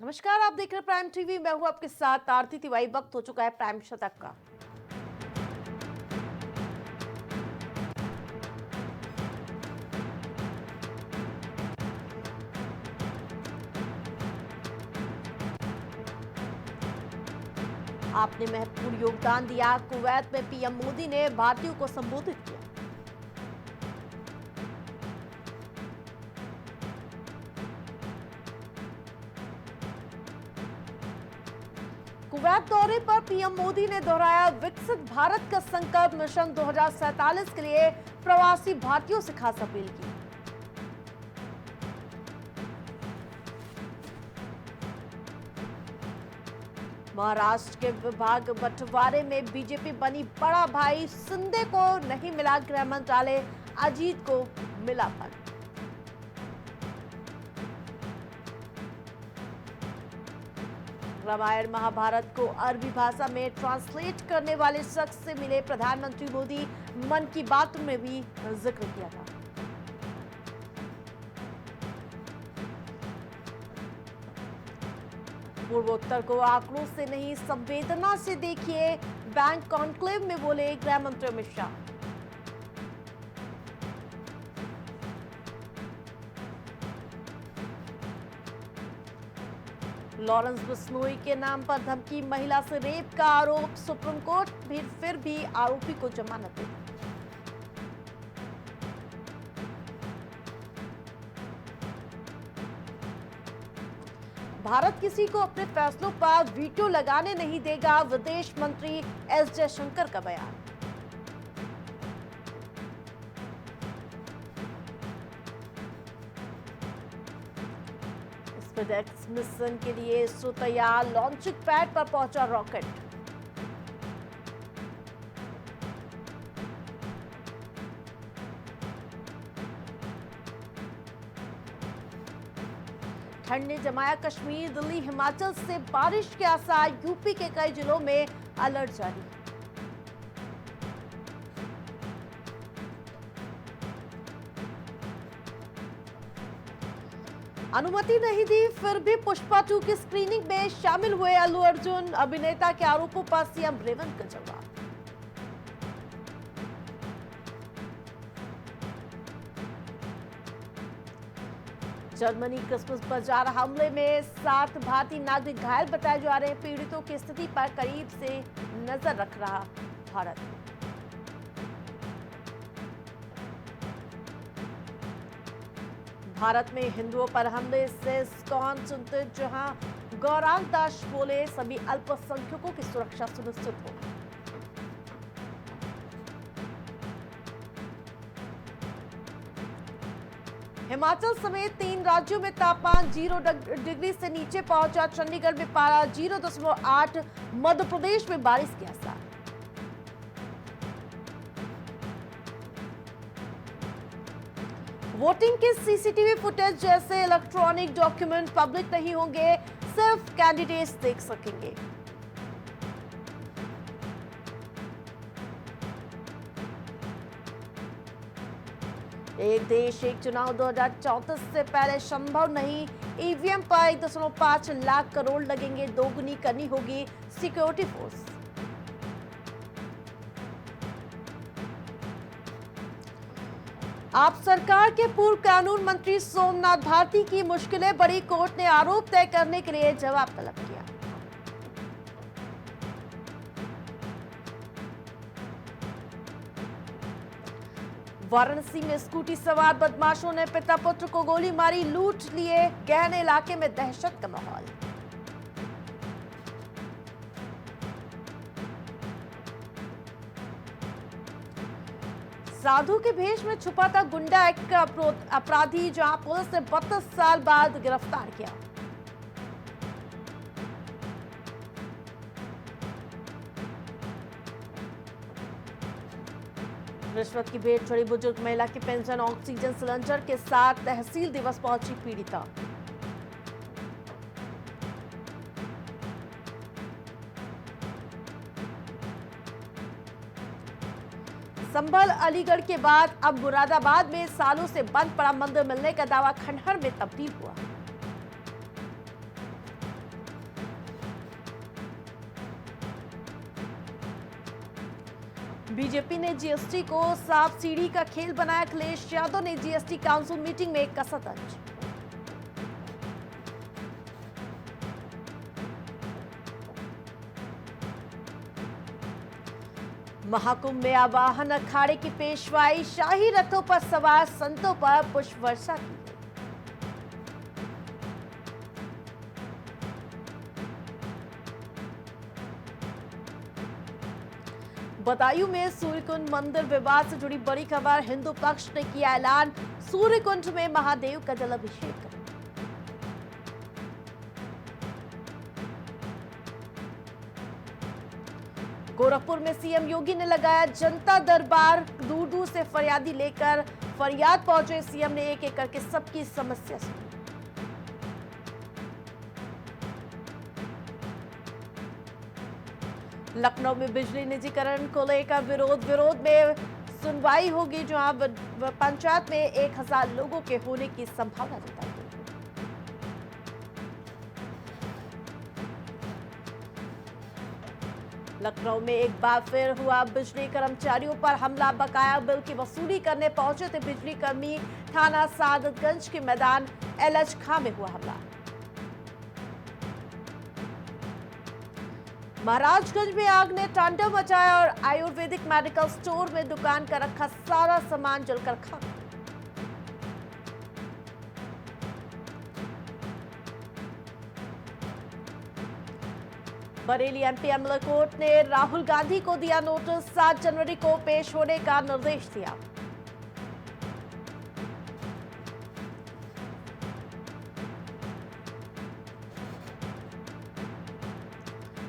नमस्कार, आप देख रहे हैं प्राइम टीवी। मैं हूं आपके साथ आरती तिवारी। वक्त हो चुका है प्राइम शतक का। आपने महत्वपूर्ण योगदान दिया। कुवैत में पीएम मोदी ने भारतीयों को संबोधित किया। कुवैत दौरे पर पीएम मोदी ने दोहराया विकसित भारत का संकल्प। मिशन 2047 के लिए प्रवासी भारतीयों से खास अपील की। महाराष्ट्र के विभाग बंटवारे में बीजेपी बनी बड़ा भाई। शिंदे को नहीं मिला गृह मंत्रालय, अजीत को मिला पद। रामायण महाभारत को अरबी भाषा में ट्रांसलेट करने वाले शख्स से मिले प्रधानमंत्री मोदी। मन की बात में भी जिक्र किया था। पूर्वोत्तर को आंकड़ों से नहीं संवेदना से देखिए, बैंक कॉन्क्लेव में बोले गृह मंत्री अमित शाह। लॉरेंस बिश्नोई के नाम पर धमकी, महिला से रेप का आरोप। सुप्रीम कोर्ट फिर भी आरोपी को जमानत दी। भारत किसी को अपने फैसलों पर वीटो लगाने नहीं देगा, विदेश मंत्री एस जयशंकर का बयान। स्पेसएक्स मिशन के लिए इसरो तैयार। लॉन्चिंग पैड पर पहुंचा रॉकेट। ठंड ने जमाया कश्मीर। दिल्ली हिमाचल से बारिश के आसार। यूपी के कई जिलों में अलर्ट जारी। अनुमति नहीं दी, फिर भी पुष्पा 2 की स्क्रीनिंग में शामिल हुए अल्लू अर्जुन। अभिनेता के आरोपों पर सीएम रेवंत का जवाब। जर्मनी क्रिसमस बाजार हमले में 7 भारतीय नागरिक घायल बताए जा रहे हैं। पीड़ितों की स्थिति पर करीब से नजर रख रहा भारत। भारत में हिंदुओं पर हमले से इस्कॉन चिंतित, जहां गौरांग दास बोले सभी अल्पसंख्यकों की सुरक्षा सुनिश्चित हो। हिमाचल समेत 3 राज्यों में तापमान 0 डिग्री से नीचे पहुंचा। चंडीगढ़ में पारा 0.8। मध्य प्रदेश में बारिश के आसार। वोटिंग के सीसीटीवी फुटेज जैसे इलेक्ट्रॉनिक डॉक्यूमेंट पब्लिक नहीं होंगे, सिर्फ कैंडिडेट्स देख सकेंगे। एक देश एक चुनाव 2034 से पहले संभव नहीं। ईवीएम पर 1.5 लाख करोड़ लगेंगे, दोगुनी करनी होगी सिक्योरिटी फोर्स। आप सरकार के पूर्व कानून मंत्री सोमनाथ भारती की मुश्किलें बढ़ी। कोर्ट ने आरोप तय करने के लिए जवाब तलब किया। वाराणसी में स्कूटी सवार बदमाशों ने पिता पुत्र को गोली मारी, लूट लिए गहने। इलाके में दहशत का माहौल। साधु के भेष में छुपा था गुंडा एक्ट का अपराधी, जहां पुलिस ने 32 साल बाद गिरफ्तार किया। रिश्वत की भेंट चढ़ी बुजुर्ग महिला की पेंशन ऑक्सीजन सिलेंडर के साथ तहसील दिवस पहुंची पीड़िता। संभल अलीगढ़ के बाद अब मुरादाबाद में सालों से बंद पड़ा मंदिर मिलने का दावा खंडहर में तब्दील हुआ। बीजेपी ने जीएसटी को सांप सीढ़ी का खेल बनाया। अखिलेश यादव ने जीएसटी काउंसिल मीटिंग में कसा तंज। महाकुंभ में आवाहन अखाड़े की पेशवाई, शाही रथों पर सवार संतों पर पुष्प वर्षा की। बदायूं में सूर्यकुंड मंदिर विवाद से जुड़ी बड़ी खबर। हिंदू पक्ष ने किया ऐलान, सूर्यकुंड में महादेव का जलाभिषेक करें। गोरखपुर में सीएम योगी ने लगाया जनता दरबार। दूर दूर से फरियादी लेकर फरियाद पहुंचे सीएम ने एक एक करके सबकी समस्या सुनी। लखनऊ में बिजली निजीकरण को लेकर विरोध में सुनवाई होगी, जहां पंचायत में 1000 लोगों के होने की संभावना जताई गई। लखनऊ में एक बार फिर हुआ बिजली कर्मचारियों पर हमला। बकाया बिल की वसूली करने पहुंचे थे बिजली कर्मी। थाना सादतगंज के मैदान एलएच खां में हुआ हमला। महाराजगंज में आग ने तांडव मचाया और आयुर्वेदिक मेडिकल स्टोर में दुकान का रखा सारा सामान जलकर खाक। बरेली एमपी एमएलए कोर्ट ने राहुल गांधी को दिया नोटिस। 7 जनवरी को पेश होने का निर्देश दिया।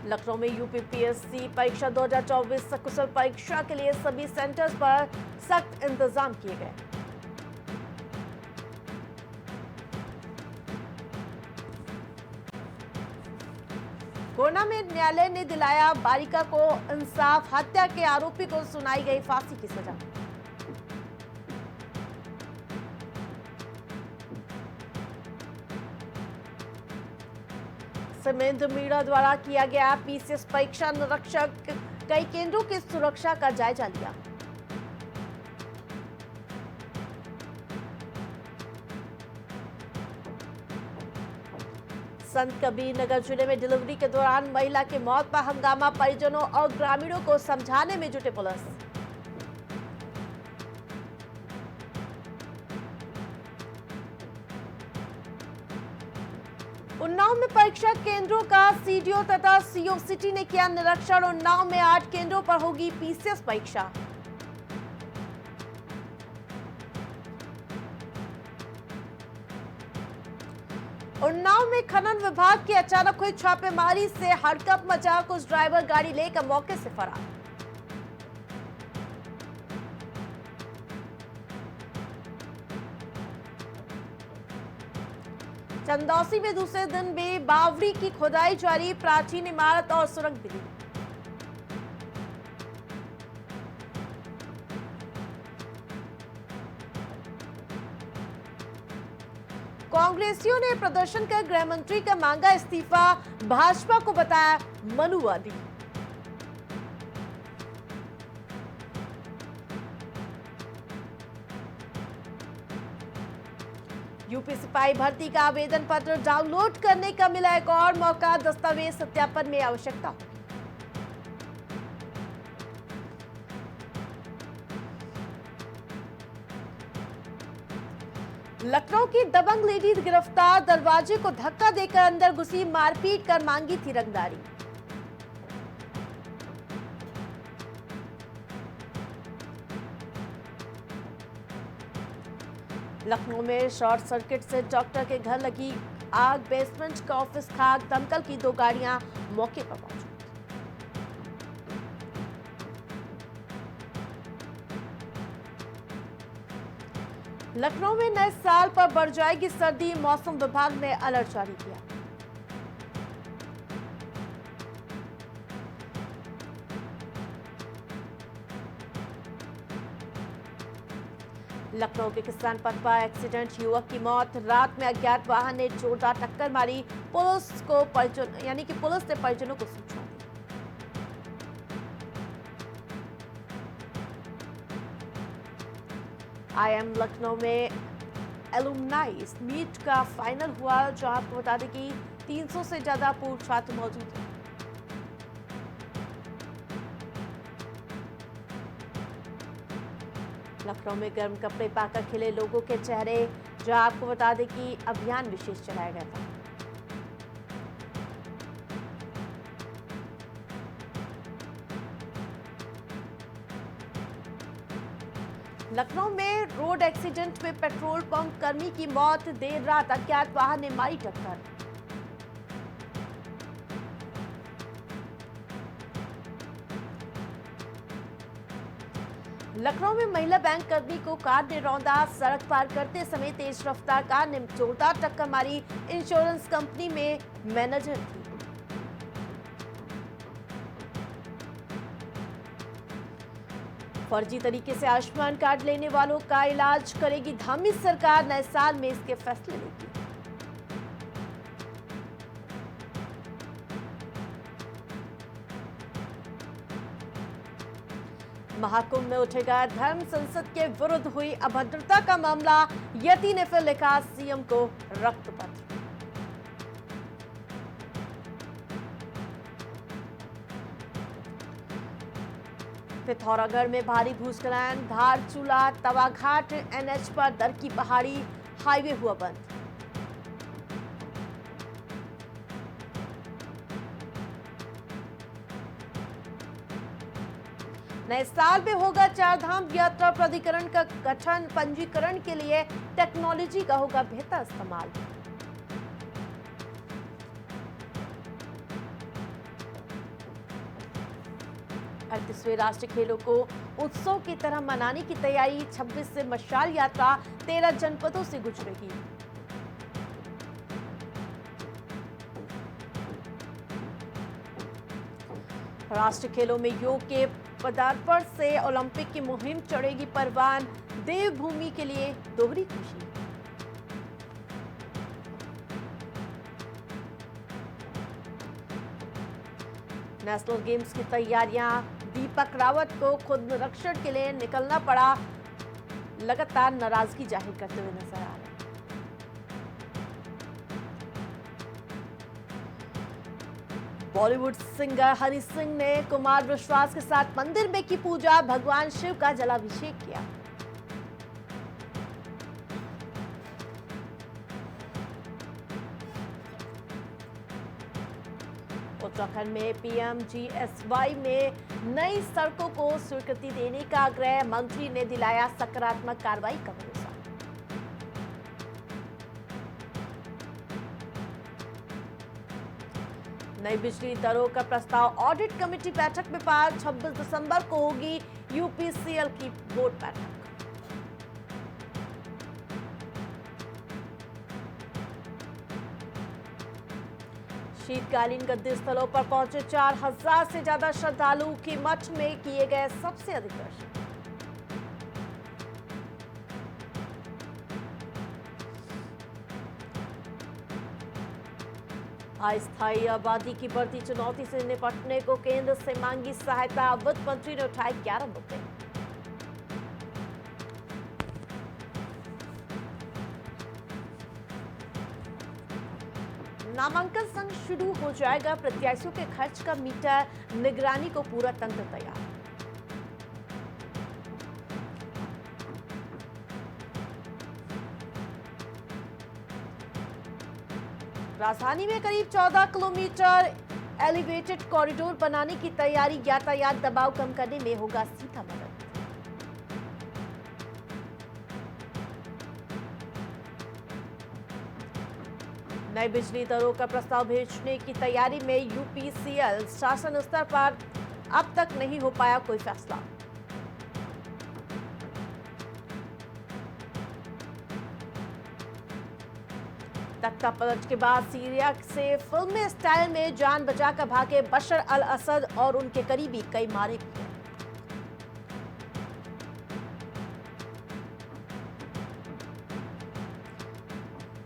लखनऊ में यूपीपीएससी परीक्षा 2024 सकुशल परीक्षा के लिए सभी सेंटर्स पर सख्त इंतजाम किए गए। कोरोना में न्यायालय ने दिलाया बालिका को इंसाफ। हत्या के आरोपी को सुनाई गई फांसी की सजा। समेंद्र मीणा द्वारा किया गया पीसीएस परीक्षा निरीक्षक। कई केंद्रों की सुरक्षा का जायजा लिया। संत कबीर नगर जिले में डिलीवरी के दौरान महिला की मौत पर हंगामा। परिजनों और ग्रामीणों को समझाने में जुटे पुलिस। उन्नाव में परीक्षा केंद्रों का सीडीओ तथा सीओ सिटी ने किया निरीक्षण। उन्नाव में 8 केंद्रों पर होगी पीसीएस परीक्षा। उन्नाव में खनन विभाग की अचानक हुई छापेमारी से हड़कंप मचा। कुछ ड्राइवर गाड़ी लेकर मौके से फरार। चंदौसी में दूसरे दिन भी बावड़ी की खुदाई जारी। प्राचीन इमारत और सुरंग मिली। कांग्रेसियों ने प्रदर्शन कर गृह मंत्री का मांगा इस्तीफा। भाजपा को बताया मनुवादी। यूपी सिपाही भर्ती का आवेदन पत्र डाउनलोड करने का मिला एक और मौका। दस्तावेज सत्यापन में आवश्यकता। लखनऊ की दबंग लेडी गिरफ्तार। दरवाजे को धक्का देकर अंदर घुसी, मारपीट कर मांगी थी रंगदारी। लखनऊ में शॉर्ट सर्किट से डॉक्टर के घर लगी आग। बेसमेंट का ऑफिस खाक। दमकल की 2 गाड़ियां मौके पर पहुंची। लखनऊ में नए साल पर बढ़ जाएगी सर्दी। मौसम विभाग ने अलर्ट जारी किया। लखनऊ के किसान पथ पर एक्सीडेंट, युवक की मौत। रात में अज्ञात वाहन ने जोरदार टक्कर मारी। पुलिस ने परिजनों को सूचना दी। आईआईएम लखनऊ में एलुमनाई मीट का फाइनल हुआ, जहां आपको बता दें कि 300 से ज्यादा पूर्व छात्र मौजूद हैं। लखनऊ में गर्म कपड़े पाकर खिले लोगों के चेहरे, जहां आपको बता दें कि अभियान विशेष चलाया गया था। लखनऊ में रोड एक्सीडेंट में पेट्रोल पंप कर्मी की मौत, देर रात अज्ञात वाहन ने मारी टक्कर। लखनऊ में महिला बैंक कर्मी को कार ने रौंदा, सड़क पार करते समय तेज रफ्तार कार ने जोरदार टक्कर मारी। इंश्योरेंस कंपनी में मैनेजर थी। फर्जी तरीके से आयुष्मान कार्ड लेने वालों का इलाज करेगी धामी सरकार, नए साल में इसके फैसले लेगी। महाकुंभ में उठेगा धर्म, संसद के विरुद्ध हुई अभद्रता का मामला, यति ने फिर लिखा सीएम को रक्त पत्र। पिथौरागढ़ में भारी भूस्खलन, धारचूला तवाघाट एनएच पर दर की पहाड़ी, हाईवे हुआ बंद। नए साल में होगा चारधाम यात्रा प्राधिकरण का गठन, पंजीकरण के लिए टेक्नोलॉजी का होगा बेहतर इस्तेमाल। अड़तीसवें राष्ट्रीय खेलों को उत्सव की तरह मनाने की तैयारी, 26 से मशाल यात्रा 13 जनपदों से गुजरेगी। राष्ट्रीय खेलों में योग के पदार्पण से ओलंपिक की मुहिम चढ़ेगी परवान, देवभूमि के लिए दोहरी खुशी। नेशनल गेम्स की तैयारियां, दीपक रावत को खुद निरीक्षण के लिए निकलना पड़ा, लगातार नाराजगी जाहिर करते हुए नजर आ रहे हैं। बॉलीवुड सिंगर हनी सिंह ने कुमार विश्वास के साथ मंदिर में की पूजा, भगवान शिव का जलाभिषेक किया। उत्तराखंड में पीएमजीएसवाई में नई सड़कों को स्वीकृति देने का आग्रह, मंत्री ने दिलाया सकारात्मक कार्रवाई का भरोसा। नई बिजली दरों का प्रस्ताव ऑडिट कमेटी बैठक में पास, 26 दिसंबर को होगी यूपीसीएल की बोर्ड बैठक। शीतकालीन गद्दी स्थलों पर पहुंचे 4000 से ज्यादा श्रद्धालु, की मठ में किए गए सबसे अधिक दर्शन। अस्थायी आबादी की बढ़ती चुनौती से निपटने को केंद्र से मांगी सहायता, वित्त मंत्री ने उठाए 11 मुद्दे। नामांकन संग शुरू हो जाएगा प्रत्याशियों के खर्च का मीटर, निगरानी को पूरा तंत्र तैयार। राजधानी में करीब 14 किलोमीटर एलिवेटेड कॉरिडोर बनाने की तैयारी, यातायात दबाव कम करने में होगा सीधा मदद। नई बिजली दरों का प्रस्ताव भेजने की तैयारी में यूपीसीएल, शासन स्तर पर अब तक नहीं हो पाया कोई फैसला। तख्ता पलट के बाद सीरिया से फिल्मी स्टाइल में जान बचाकर भागे बशर अल असद और उनके करीबी, कई मारे भी।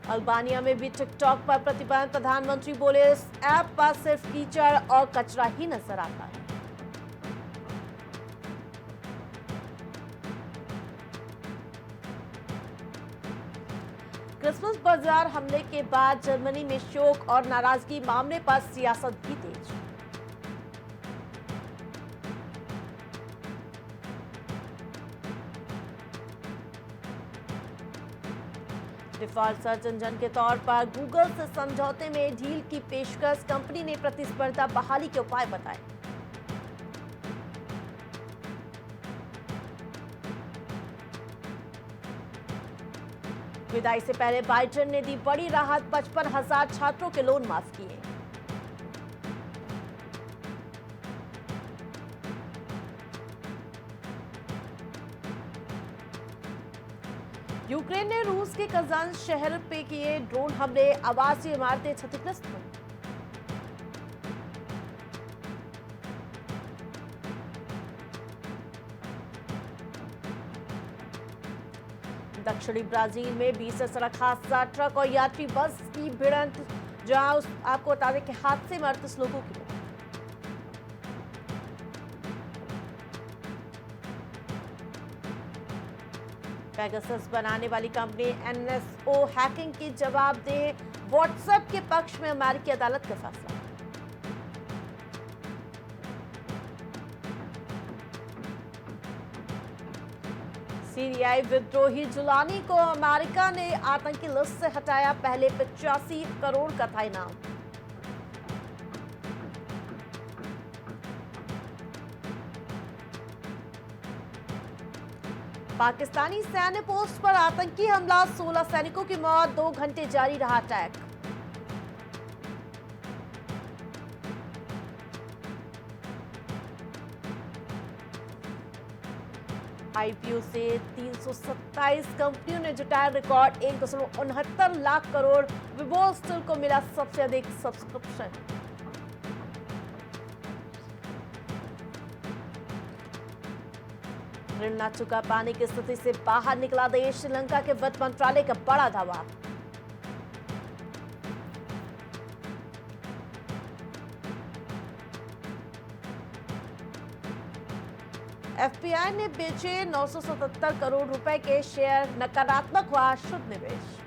अल्बानिया में भी टिकटॉक पर प्रतिबंध, प्रधानमंत्री बोले इस ऐप पर सिर्फ कीचड़ और कचरा ही नजर आता है। क्रिसमस बाजार हमले के बाद जर्मनी में शोक और नाराजगी मामले पर सियासत भी तेज। डिफॉल्ट सर्च इंजन के तौर पर गूगल से समझौते में ढील की पेशकश, कंपनी ने प्रतिस्पर्धा बहाली के उपाय बताए। विदाई से पहले बाइडेन ने दी बड़ी राहत, 55,000 छात्रों के लोन माफ किए। यूक्रेन ने रूस के कजान शहर पे किए ड्रोन हमले, आवासीय इमारतें क्षतिग्रस्त हुई। दक्षिणी ब्राजील में 20 से सड़क हादसा, ट्रक और यात्री बस की भिड़ंत, जहां आपको बता दें कि हादसे में 38 लोगों की मौत। पेगासस बनाने वाली कंपनी एनएसओ हैकिंग की जवाब दे, व्हाट्सएप के पक्ष में अमेरिकी अदालत का फैसला। सीरियाई विद्रोही जुलानी को अमेरिका ने आतंकी लिस्ट से हटाया, पहले 85 करोड़ का था इनाम। पाकिस्तानी सैन्य पोस्ट पर आतंकी हमला, 16 सैनिकों की मौत, 2 घंटे जारी रहा अटैक। आईपीओ से 327 कंपनियों ने जुटाया रिकॉर्ड, 1.69 लाख करोड़। विबो स्टील को मिला सबसे अधिक सब्सक्रिप्शन। ऋण न चुका पाने की स्थिति से बाहर निकला देश, श्रीलंका के वित्त मंत्रालय का बड़ा दावा। एफपीआई ने बेचे 977 करोड़ रुपए के शेयर, नकारात्मक हुआ शुद्ध निवेश।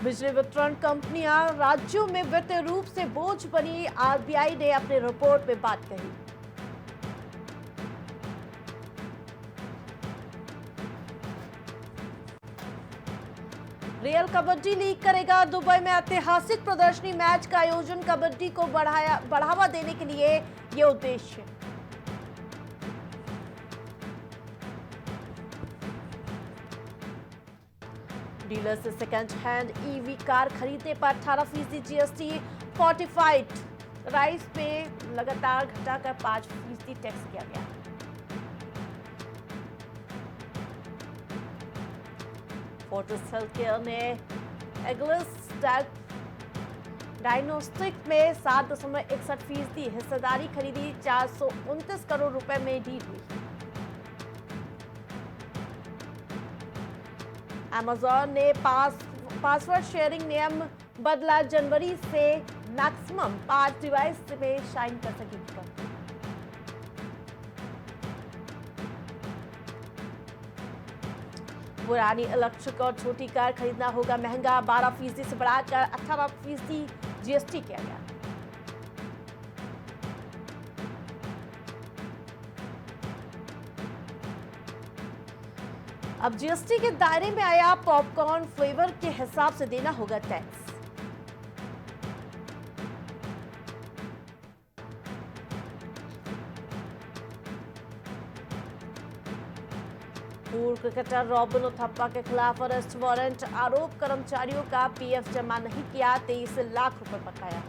बिजली वितरण कंपनियां राज्यों में वित्तीय रूप से बोझ बनी, आरबीआई ने अपनी रिपोर्ट में बात कही। रियल कबड्डी लीग करेगा दुबई में ऐतिहासिक प्रदर्शनी, मैच का आयोजन कबड्डी को बढ़ावा देने के लिए ये उद्देश्य। डीलर से सेकंड हैंड ईवी कार खरीदने पर 18% जीएसटी, फोर्टिफाइड राइस पे लगातार घटाकर 5% टैक्स किया गया। फोर्टिस हेल्थकेयर ने एग्लिस डायग्नोस्टिक में 7.61% हिस्सेदारी खरीदी, 429 करोड़ रुपए में डील हुई। अमेजॉन ने पासवर्ड शेयरिंग नियम बदला, जनवरी से मैक्सिमम 5 डिवाइस में शाइन कर सकेगी कंपनी। पुरानी इलेक्ट्रिक और छोटी कार खरीदना होगा महंगा, 12% से बढ़ाकर 18% जीएसटी किया गया। अब जीएसटी के दायरे में आया पॉपकॉर्न, फ्लेवर के हिसाब से देना होगा टैक्स। पूर्व क्रिकेटर रॉबिन उथप्पा के खिलाफ अरेस्ट वारंट, आरोप कर्मचारियों का पीएफ जमा नहीं किया, 23 लाख रुपए बकाया।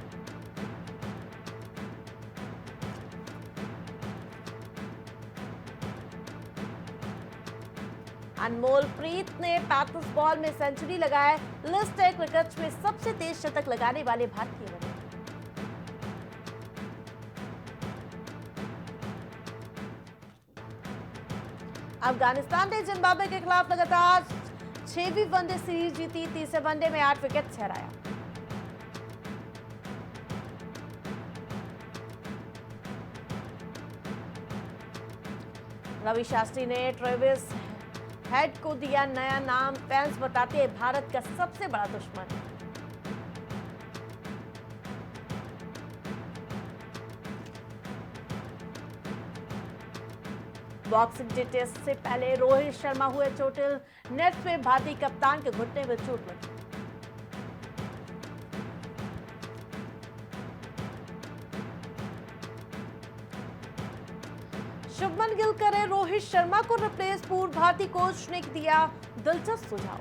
अनमोल प्रीत ने 35 बॉल में सेंचुरी लगाया, लिस्ट है क्रिकेट में सबसे तेज शतक लगाने वाले भारतीय बने। अफगानिस्तान ने जिम्बाब्वे के खिलाफ लगातार 6वीं वनडे सीरीज जीती, तीसरे वनडे में 8 विकेट हराया। रवि शास्त्री ने ट्रेविस हेड को दिया नया नाम, फैंस बताते हैं भारत का सबसे बड़ा दुश्मन। बॉक्सिंग डे टेस्ट से पहले रोहित शर्मा हुए चोटिल, नेट में भारतीय कप्तान के घुटने में चोट लगी। शुभमन गिल करे रोहित शर्मा को रिप्लेस, पूर्व भारतीय कोच ने दिया दिलचस्प सुझाव।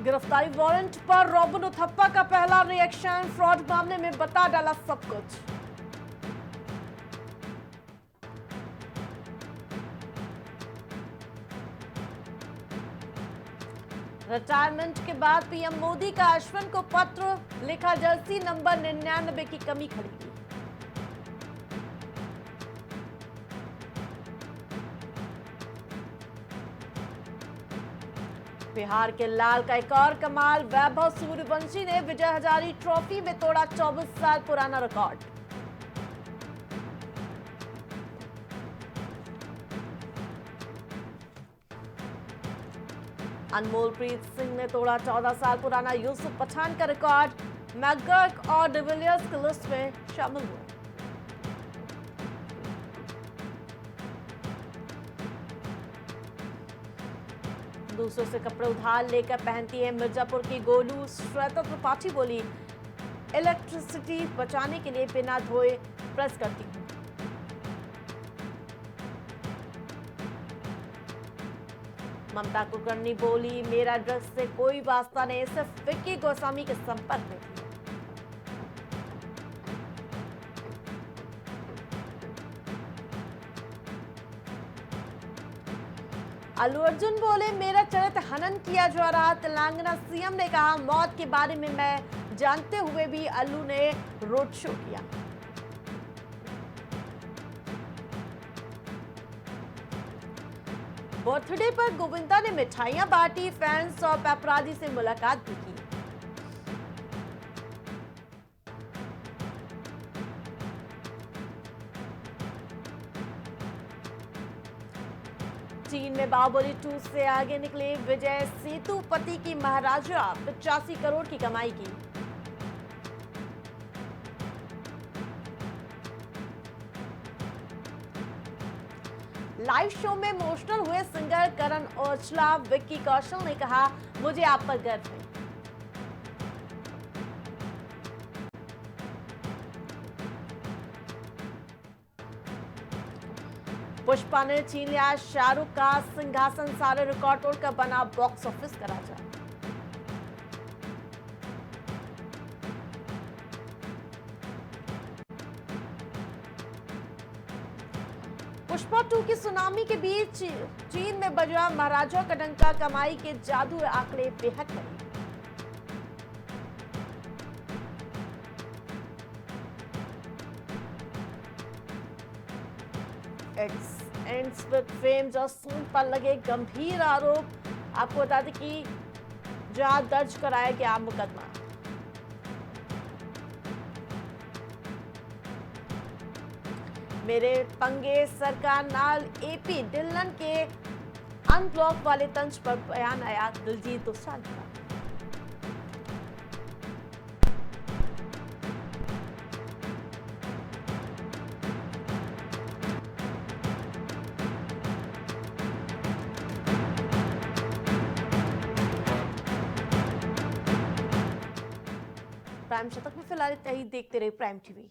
गिरफ्तारी वारंट पर रॉबिन उथप्पा का पहला रिएक्शन, फ्रॉड मामले में बता डाला सब कुछ। रिटायरमेंट के बाद पीएम मोदी का अश्विन को पत्र लिखा, जर्सी नंबर 99 की कमी खड़ी की। बिहार के लाल का एक और कमाल, वैभव सूर्यवंशी ने विजय हजारे ट्रॉफी में तोड़ा 24 साल पुराना रिकॉर्ड। अनमोलप्रीत सिंह ने तोड़ा 14 साल पुराना यूसुफ पठान का रिकॉर्ड, मैकगर्क और डिविलियर्स की लिस्ट में शामिल हुए। दूसरों से कपड़े उधार लेकर पहनती है मिर्जापुर की गोलू, श्वेता त्रिपाठी बोली, इलेक्ट्रिसिटी बचाने के लिए बिना धोए प्रेस करती हूँ। ममता कुलकर्णी बोली, मेरा ड्रग्स से कोई वास्ता नहीं, सिर्फ विक्की गोस्वामी के संपर्क में थी। अल्लू अर्जुन बोले, मेरा चरित्र हनन किया जा रहा। तेलंगाना सीएम ने कहा, मौत के बारे में मैं जानते हुए भी अल्लू ने रोड शो किया। बर्थडे पर गोविंदा ने मिठाइयां बांटी, फैंस और पेपराजी से मुलाकात भी की। चीन में बाहुबली 2 से आगे निकले विजय सेतुपति की महाराजा, 85 करोड़ की कमाई की। लाइव शो में इमोशनल हुए सिंगर करण औजला, विक्की कौशल ने कहा, मुझे आप पर गर्व है। पुष्पा ने छीन लिया शाहरुख का सिंहासन, सारे रिकॉर्ड तोड़कर बना बॉक्स ऑफिस का राजा। पुष्पा 2 की सुनामी के बीच चीन में बजा महाराजा का डंका, कमाई के जादू आंकड़े बेहद करीब। एंड्स विद फेम, जसून पर लगे गंभीर आरोप। आपको बता दें कि जहां दर्ज कराया गया मुकदमा। मेरे पंगे सरकार नाल, एपी डिलन के अनब्लॉक वाले तंज पर बयान आया दिलजीत दोसांझ का। प्राइम शतक में फिलहाल इतना ही। देखते रहे प्राइम टीवी।